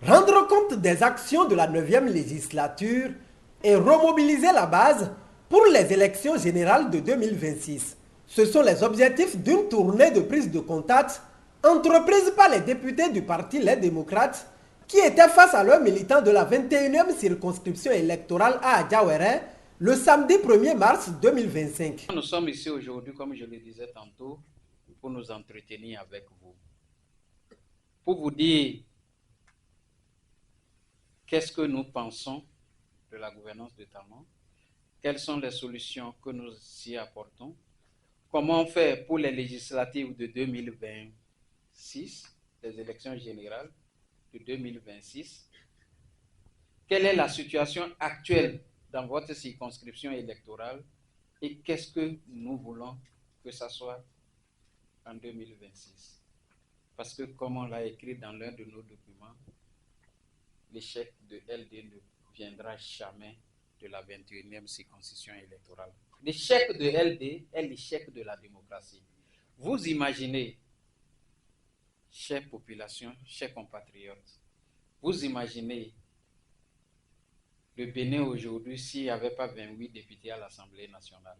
Rendre compte des actions de la 9e législature et remobiliser la base pour les élections générales de 2026. Ce sont les objectifs d'une tournée de prise de contact entreprise par les députés du parti Les Démocrates qui étaient face à leurs militants de la 21e circonscription électorale à Adjawere le samedi 1er mars 2025. Nous sommes ici aujourd'hui, comme je le disais tantôt, pour nous entretenir avec vous. Pour vous dire qu'est-ce que nous pensons de la gouvernance de Talon, quelles sont les solutions que nous y apportons, comment on fait pour les législatives de 2026, les élections générales de 2026, quelle est la situation actuelle dans votre circonscription électorale et qu'est-ce que nous voulons que ça soit en 2026. Parce que comme on l'a écrit dans l'un de nos documents, l'échec de LD ne viendra jamais de la 21e circonscription électorale. L'échec de LD est l'échec de la démocratie. Vous imaginez, chère population, chers compatriotes, vous imaginez le Bénin aujourd'hui s'il n'y avait pas 28 députés à l'Assemblée nationale.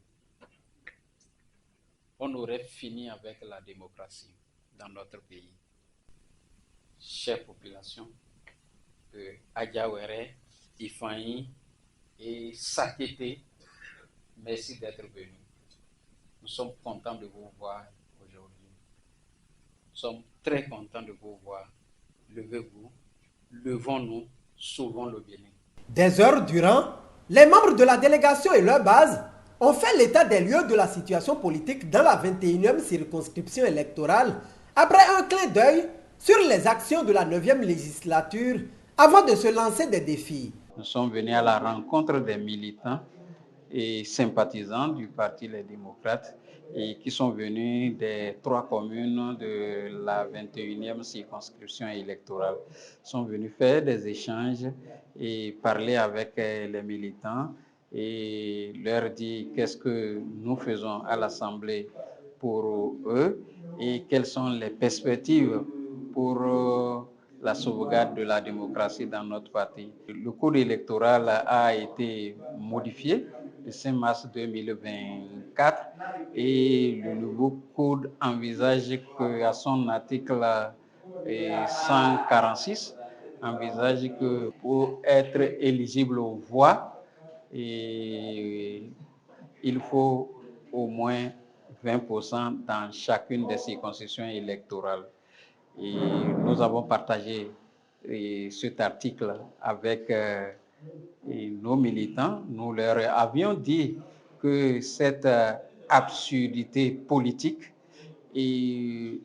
On aurait fini avec la démocratie dans notre pays. Chère population de Adjawere, Ifanyi et Sakete, merci d'être venus. Nous sommes contents de vous voir aujourd'hui. Nous sommes très contents de vous voir. Levez-vous, levons-nous, sauvons le Bénin. Des heures durant, les membres de la délégation et leur base ont fait l'état des lieux de la situation politique dans la 21e circonscription électorale après un clin d'œil sur les actions de la 9e législature avant de se lancer des défis. Nous sommes venus à la rencontre des militants et sympathisants du Parti Les Démocrates et qui sont venus des 3 communes de la 21e circonscription électorale. Ils sont venus faire des échanges et parler avec les militants et leur dire qu'est-ce que nous faisons à l'Assemblée pour eux et quelles sont les perspectives pour la sauvegarde de la démocratie dans notre parti. Le code électoral a été modifié le 5 mars 2024 et le nouveau code envisage qu'à son article 146, envisage que pour être éligible aux voix, il faut au moins 20% dans chacune des circonscriptions électorales. Et nous avons partagé cet article avec nos militants. Nous leur avions dit que cette absurdité politique, et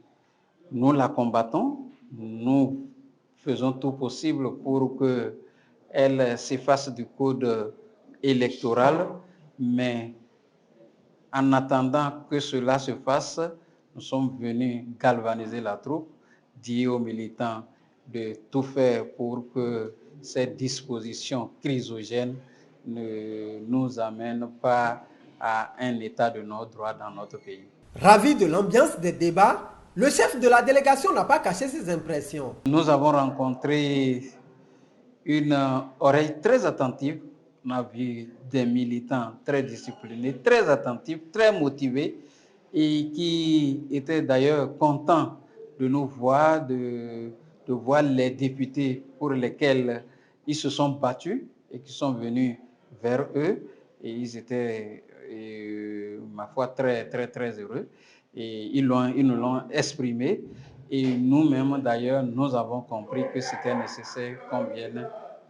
nous la combattons. Nous faisons tout possible pour qu'elle s'efface du code électoral, mais en attendant que cela se fasse, nous sommes venus galvaniser la troupe, dire aux militants de tout faire pour que cette disposition chrysogène ne nous amène pas à un état de nos droits dans notre pays. Ravi de l'ambiance des débats, le chef de la délégation n'a pas caché ses impressions. Nous avons rencontré une oreille très attentive. On a vu des militants très disciplinés, très attentifs, très motivés et qui étaient d'ailleurs contents de nous voir, de voir les députés pour lesquels ils se sont battus et qui sont venus vers eux. Et ils étaient, ma foi, très, très, très heureux. Et ils nous l'ont exprimé. Et nous-mêmes, d'ailleurs, nous avons compris que c'était nécessaire qu'on vienne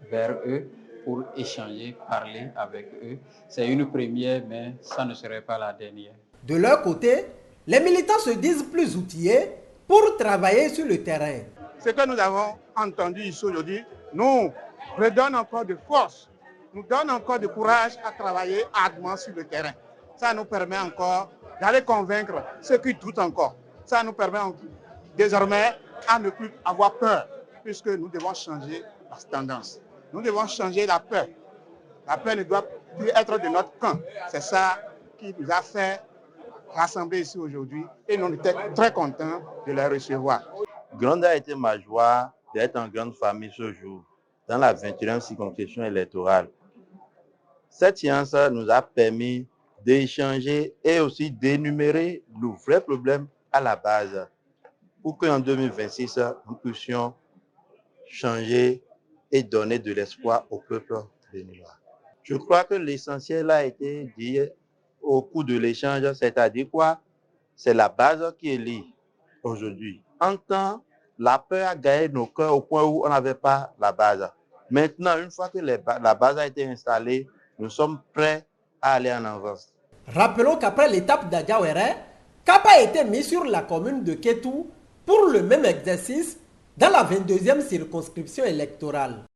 vers eux pour échanger, parler avec eux. C'est une première, mais ça ne serait pas la dernière. De leur côté, les militants se disent plus outillés pour travailler sur le terrain. Ce que nous avons entendu ici aujourd'hui nous redonne encore de force, nous donne encore de courage à travailler ardemment sur le terrain. Ça nous permet encore d'aller convaincre ceux qui doutent encore. Ça nous permet désormais à ne plus avoir peur, puisque nous devons changer la tendance. Nous devons changer la peur. La peur ne doit plus être de notre camp. C'est ça qui nous a fait rassembler ici aujourd'hui et nous étions très contents de les recevoir. Grande a été ma joie d'être en grande famille ce jour, dans la 21e circonscription électorale. Cette séance nous a permis d'échanger et aussi d'énumérer le vrai problème à la base pour qu'en 2026, nous puissions changer et donner de l'espoir au peuple béninois. Je crois que l'essentiel a été dit au cours de l'échange, c'est-à-dire quoi? C'est la base qui est liée aujourd'hui. En temps, la peur a gagné nos cœurs au point où on n'avait pas la base. Maintenant, une fois que la base a été installée, nous sommes prêts à aller en avance. Rappelons qu'après l'étape d'Adjawere, cap a été mis sur la commune de Kétou pour le même exercice dans la 22e circonscription électorale.